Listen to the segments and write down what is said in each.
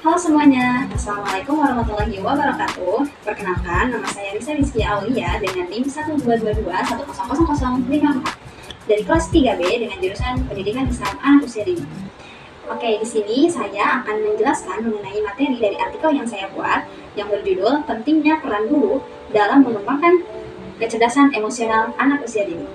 Halo semuanya, Assalamualaikum warahmatullahi wabarakatuh. Perkenalkan, nama saya Risa Rizky Aulia dengan NIM 122210005 dari kelas 3B dengan jurusan Pendidikan Islam Anak Usia Dini. Oke, di sini saya akan menjelaskan mengenai materi dari artikel yang saya buat yang berjudul Pentingnya Peran Guru dalam Mengembangkan Kecerdasan Emosional Anak Usia Dini.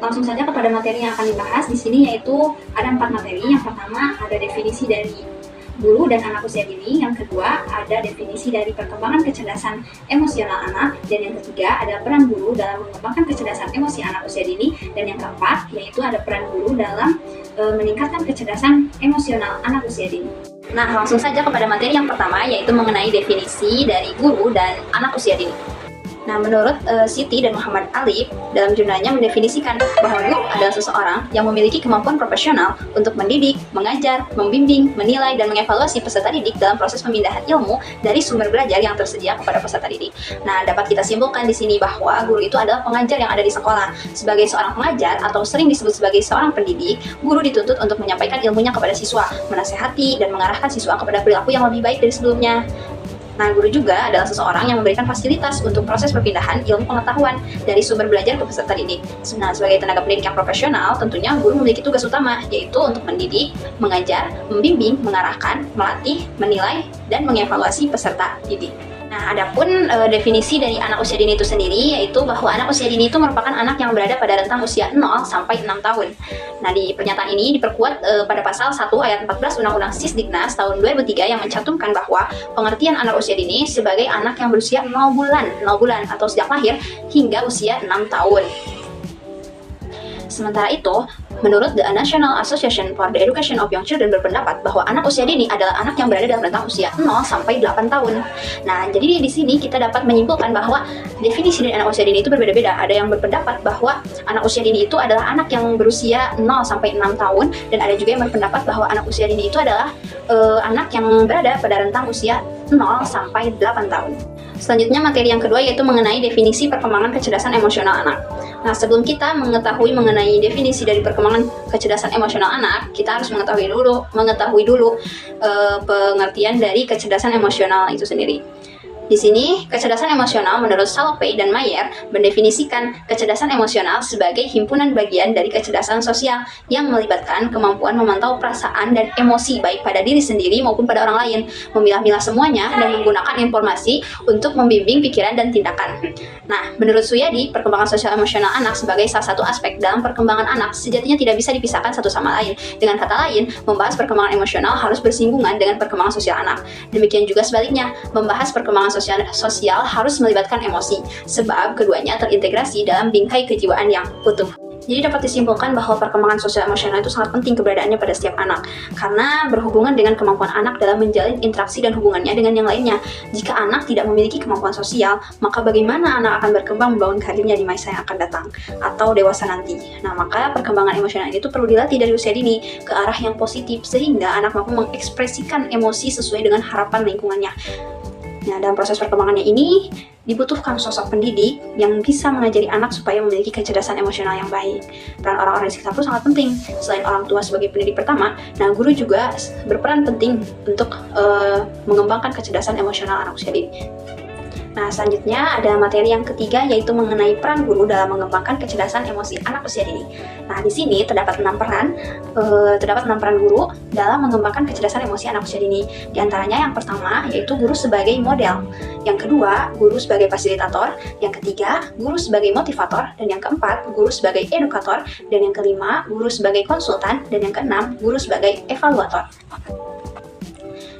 Langsung saja kepada materi yang akan dibahas di sini, yaitu ada 4 materi. Yang pertama ada definisi dari guru dan anak usia dini, yang kedua ada definisi dari perkembangan kecerdasan emosional anak, dan yang ketiga ada peran guru dalam mengembangkan kecerdasan emosi anak usia dini, dan yang keempat yaitu ada peran guru dalam meningkatkan kecerdasan emosional anak usia dini. Nah, langsung saja kepada materi yang pertama, yaitu mengenai definisi dari guru dan anak usia dini. Nah, menurut Siti dan Muhammad Ali, dalam jurnalnya mendefinisikan bahwa guru adalah seseorang yang memiliki kemampuan profesional untuk mendidik, mengajar, membimbing, menilai, dan mengevaluasi peserta didik dalam proses pemindahan ilmu dari sumber belajar yang tersedia kepada peserta didik. Nah, dapat kita simpulkan di sini bahwa guru itu adalah pengajar yang ada di sekolah. Sebagai seorang pengajar atau sering disebut sebagai seorang pendidik, guru dituntut untuk menyampaikan ilmunya kepada siswa, menasehati dan mengarahkan siswa kepada perilaku yang lebih baik dari sebelumnya. Nah, guru juga adalah seseorang yang memberikan fasilitas untuk proses perpindahan ilmu pengetahuan dari sumber belajar ke peserta didik. Nah, sebagai tenaga pendidik yang profesional, tentunya guru memiliki tugas utama, yaitu untuk mendidik, mengajar, membimbing, mengarahkan, melatih, menilai, dan mengevaluasi peserta didik. Nah, adapun definisi dari anak usia dini itu sendiri, yaitu bahwa anak usia dini itu merupakan anak yang berada pada rentang usia 0 sampai 6 tahun. Nah, di pernyataan ini diperkuat pada pasal 1 ayat 14 Undang-Undang Sisdiknas tahun 2003 yang mencantumkan bahwa pengertian anak usia dini sebagai anak yang berusia 0 bulan atau sejak lahir hingga usia 6 tahun. Sementara itu, menurut The National Association for the Education of Young Children berpendapat bahwa anak usia dini adalah anak yang berada dalam rentang usia 0 sampai 8 tahun. Nah, jadi di sini kita dapat menyimpulkan bahwa definisi dari anak usia dini itu berbeda-beda. Ada yang berpendapat bahwa anak usia dini itu adalah anak yang berusia 0 sampai 6 tahun, dan ada juga yang berpendapat bahwa anak usia dini itu adalah anak yang berada pada rentang usia 0 sampai 8 tahun. Selanjutnya materi yang kedua yaitu mengenai definisi perkembangan kecerdasan emosional anak. Nah, sebelum kita mengetahui mengenai definisi dari perkembangan kecerdasan emosional anak, kita harus mengetahui dulu pengertian dari kecerdasan emosional itu sendiri. Di sini, kecerdasan emosional menurut Salovey dan Mayer mendefinisikan kecerdasan emosional sebagai himpunan bagian dari kecerdasan sosial yang melibatkan kemampuan memantau perasaan dan emosi baik pada diri sendiri maupun pada orang lain, memilah-milah semuanya dan menggunakan informasi untuk membimbing pikiran dan tindakan. Nah, menurut Suyadi, perkembangan sosial emosional anak sebagai salah satu aspek dalam perkembangan anak sejatinya tidak bisa dipisahkan satu sama lain. Dengan kata lain, membahas perkembangan emosional harus bersinggungan dengan perkembangan sosial anak. Demikian juga sebaliknya, membahas perkembangan sosial harus melibatkan emosi, sebab keduanya terintegrasi dalam bingkai kejiwaan yang utuh. Jadi dapat disimpulkan bahwa perkembangan sosial emosional itu sangat penting keberadaannya pada setiap anak, karena berhubungan dengan kemampuan anak dalam menjalin interaksi dan hubungannya dengan yang lainnya. Jika anak tidak memiliki kemampuan sosial, maka bagaimana anak akan berkembang membangun karirnya di masa yang akan datang, atau dewasa nanti. Nah, maka perkembangan emosional itu perlu dilatih dari usia dini ke arah yang positif, sehingga anak mampu mengekspresikan emosi sesuai dengan harapan lingkungannya. Nah, dalam proses perkembangannya ini dibutuhkan sosok pendidik yang bisa mengajari anak supaya memiliki kecerdasan emosional yang baik. Peran orang-orang di sekitar itu sangat penting. Selain orang tua sebagai pendidik pertama, nah guru juga berperan penting untuk mengembangkan kecerdasan emosional anak usia dini. Nah, selanjutnya ada materi yang ketiga yaitu mengenai peran guru dalam mengembangkan kecerdasan emosi anak usia dini. Nah, di sini terdapat 6 peran guru dalam mengembangkan kecerdasan emosi anak usia dini. Di antaranya yang pertama yaitu guru sebagai model, yang kedua guru sebagai fasilitator, yang ketiga guru sebagai motivator, dan yang keempat guru sebagai edukator, dan yang kelima guru sebagai konsultan, dan yang keenam guru sebagai evaluator.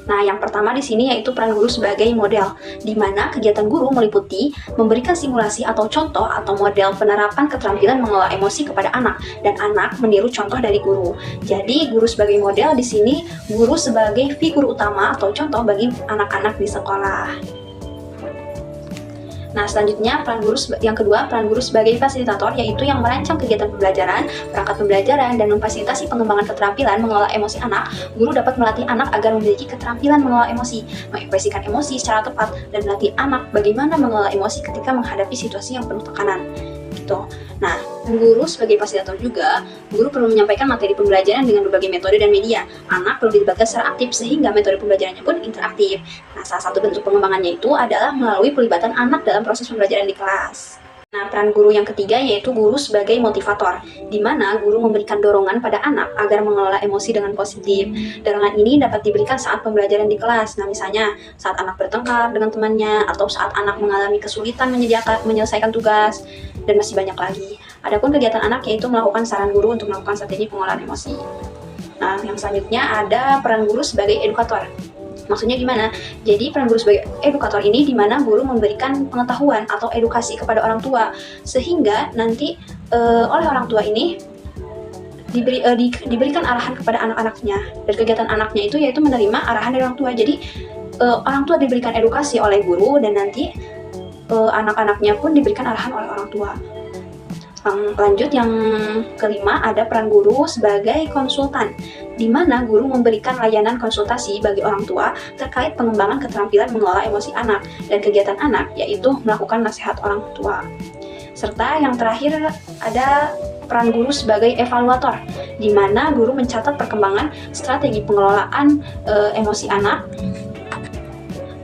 Nah, yang pertama di sini yaitu peran guru sebagai model, di mana kegiatan guru meliputi memberikan simulasi atau contoh atau model penerapan keterampilan mengelola emosi kepada anak, dan anak meniru contoh dari guru. Jadi, guru sebagai model di sini guru sebagai figur utama atau contoh bagi anak-anak di sekolah. Nah, selanjutnya peran guru sebagai fasilitator, yaitu yang merancang kegiatan pembelajaran, perangkat pembelajaran, dan memfasilitasi pengembangan keterampilan mengelola emosi anak. Guru dapat melatih anak agar memiliki keterampilan mengelola emosi, mengekspresikan emosi secara tepat, dan melatih anak bagaimana mengelola emosi ketika menghadapi situasi yang penuh tekanan. Gitu. Nah, Guru sebagai fasilitator juga, guru perlu menyampaikan materi pembelajaran dengan berbagai metode dan media. Anak perlu dilibatkan secara aktif sehingga metode pembelajarannya pun interaktif. Nah, salah satu bentuk pengembangannya itu adalah melalui pelibatan anak dalam proses pembelajaran di kelas. Nah, peran guru yang ketiga yaitu guru sebagai motivator, di mana guru memberikan dorongan pada anak agar mengelola emosi dengan positif. Dorongan ini dapat diberikan saat pembelajaran di kelas. Nah, misalnya saat anak bertengkar dengan temannya, atau saat anak mengalami kesulitan menyelesaikan tugas, dan masih banyak lagi. Adapun kegiatan anak yaitu melakukan saran guru untuk melakukan strategi pengolahan emosi. Nah, yang selanjutnya ada peran guru sebagai edukator. Maksudnya gimana? Jadi peran guru sebagai edukator ini di mana guru memberikan pengetahuan atau edukasi kepada orang tua, sehingga nanti oleh orang tua ini diberikan arahan kepada anak-anaknya, dan kegiatan anaknya itu yaitu menerima arahan dari orang tua. Jadi orang tua diberikan edukasi oleh guru, dan nanti anak-anaknya pun diberikan arahan oleh orang tua. Lanjut, yang kelima ada peran guru sebagai konsultan, di mana guru memberikan layanan konsultasi bagi orang tua terkait pengembangan keterampilan mengelola emosi anak dan kegiatan anak, yaitu melakukan nasihat orang tua. Serta yang terakhir ada peran guru sebagai evaluator, di mana guru mencatat perkembangan strategi pengelolaan emosi anak,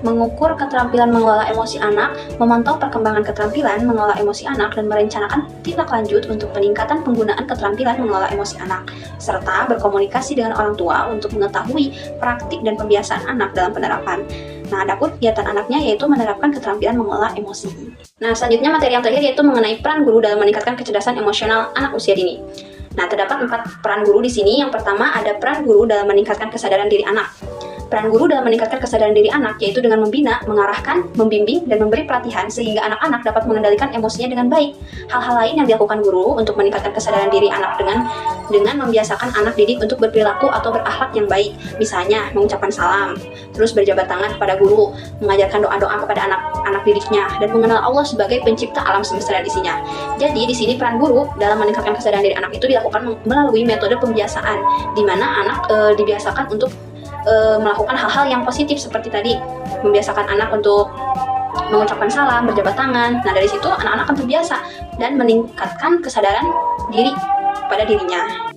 mengukur keterampilan mengelola emosi anak, memantau perkembangan keterampilan mengelola emosi anak, dan merencanakan tindak lanjut untuk peningkatan penggunaan keterampilan mengelola emosi anak, serta berkomunikasi dengan orang tua untuk mengetahui praktik dan pembiasaan anak dalam penerapan. Nah, adapun kegiatan anaknya yaitu menerapkan keterampilan mengelola emosi. Nah, selanjutnya materi yang terakhir yaitu mengenai peran guru dalam meningkatkan kecerdasan emosional anak usia dini. Nah, terdapat 4 peran guru di sini. Yang pertama ada peran guru dalam meningkatkan kesadaran diri anak. Peran guru dalam meningkatkan kesadaran diri anak yaitu dengan membina, mengarahkan, membimbing, dan memberi pelatihan sehingga anak-anak dapat mengendalikan emosinya dengan baik. Hal-hal lain yang dilakukan guru untuk meningkatkan kesadaran diri anak dengan membiasakan anak didik untuk berperilaku atau berakhlak yang baik. Misalnya mengucapkan salam, terus berjabat tangan kepada guru, mengajarkan doa-doa kepada anak-anak didiknya, dan mengenal Allah sebagai pencipta alam semesta dan isinya. Jadi di sini peran guru dalam meningkatkan kesadaran diri anak itu dilakukan melalui metode pembiasaan, di mana anak dibiasakan untuk melakukan hal-hal yang positif seperti tadi, membiasakan anak untuk mengucapkan salam, berjabat tangan. Nah, dari situ anak-anak akan terbiasa dan meningkatkan kesadaran diri pada dirinya.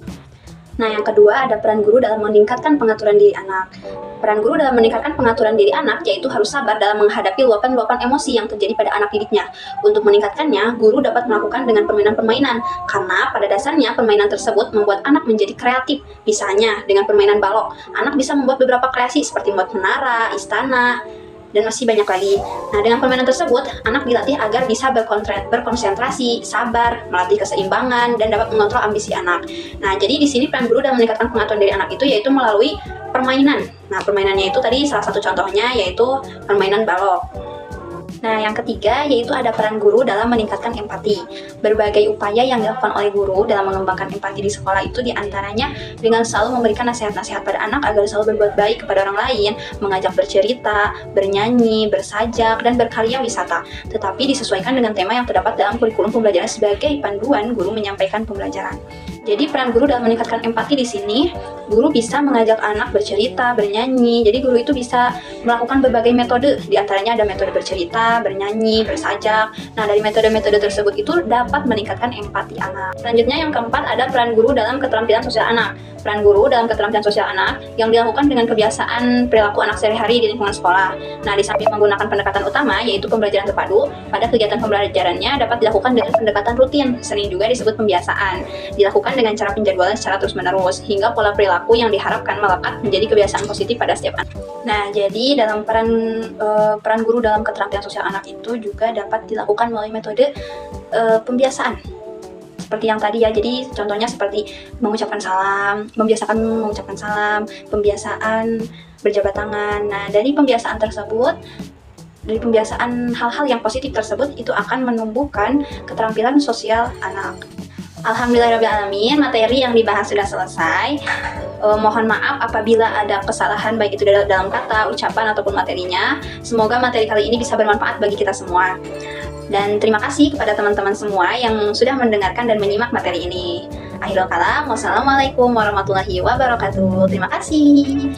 Nah, yang kedua ada peran guru dalam meningkatkan pengaturan diri anak. Peran guru dalam meningkatkan pengaturan diri anak yaitu harus sabar dalam menghadapi luapan-luapan emosi yang terjadi pada anak didiknya. Untuk meningkatkannya, guru dapat melakukan dengan permainan-permainan, karena pada dasarnya permainan tersebut membuat anak menjadi kreatif. Misalnya, dengan permainan balok, anak bisa membuat beberapa kreasi seperti membuat menara, istana, dan masih banyak lagi. Nah, dengan permainan tersebut, anak dilatih agar bisa berkonsentrasi, sabar, melatih keseimbangan, dan dapat mengontrol ambisi anak. Nah, jadi di sini peran guru dalam meningkatkan pengaturan diri anak itu yaitu melalui permainan. Nah, permainannya itu tadi salah satu contohnya yaitu permainan balok. Nah, yang ketiga yaitu ada peran guru dalam meningkatkan empati. Berbagai upaya yang dilakukan oleh guru dalam mengembangkan empati di sekolah itu diantaranya dengan selalu memberikan nasihat-nasihat pada anak agar selalu berbuat baik kepada orang lain, mengajak bercerita, bernyanyi, bersajak, dan berkarya wisata. Tetapi disesuaikan dengan tema yang terdapat dalam kurikulum pembelajaran sebagai panduan guru menyampaikan pembelajaran. Jadi peran guru dalam meningkatkan empati di sini, guru bisa mengajak anak bercerita, bernyanyi. Jadi guru itu bisa melakukan berbagai metode, diantaranya ada metode bercerita, bernyanyi, bersajak. Nah, dari metode-metode tersebut itu dapat meningkatkan empati anak. Selanjutnya yang keempat ada peran guru dalam keterampilan sosial anak. Peran guru dalam keterampilan sosial anak yang dilakukan dengan kebiasaan perilaku anak sehari-hari di lingkungan sekolah. Nah, di samping menggunakan pendekatan utama yaitu pembelajaran terpadu, pada kegiatan pembelajarannya dapat dilakukan dengan pendekatan rutin, sering juga disebut pembiasaan. Dilakukan dengan cara penjadwalan secara terus-menerus hingga pola perilaku yang diharapkan melekat menjadi kebiasaan positif pada setiap anak. Nah, jadi dalam peran guru dalam keterampilan sosial anak itu juga dapat dilakukan melalui metode pembiasaan. Seperti yang tadi ya, jadi contohnya seperti mengucapkan salam, membiasakan mengucapkan salam, pembiasaan berjabat tangan. Nah, dari pembiasaan tersebut, dari pembiasaan hal-hal yang positif tersebut itu akan menumbuhkan keterampilan sosial anak. Alhamdulillahirrahmanirrahim, materi yang dibahas sudah selesai. Mohon maaf apabila ada kesalahan baik itu dalam kata, ucapan, ataupun materinya. Semoga materi kali ini bisa bermanfaat bagi kita semua. Dan terima kasih kepada teman-teman semua yang sudah mendengarkan dan menyimak materi ini. Akhirul kalam, wassalamualaikum warahmatullahi wabarakatuh. Terima kasih.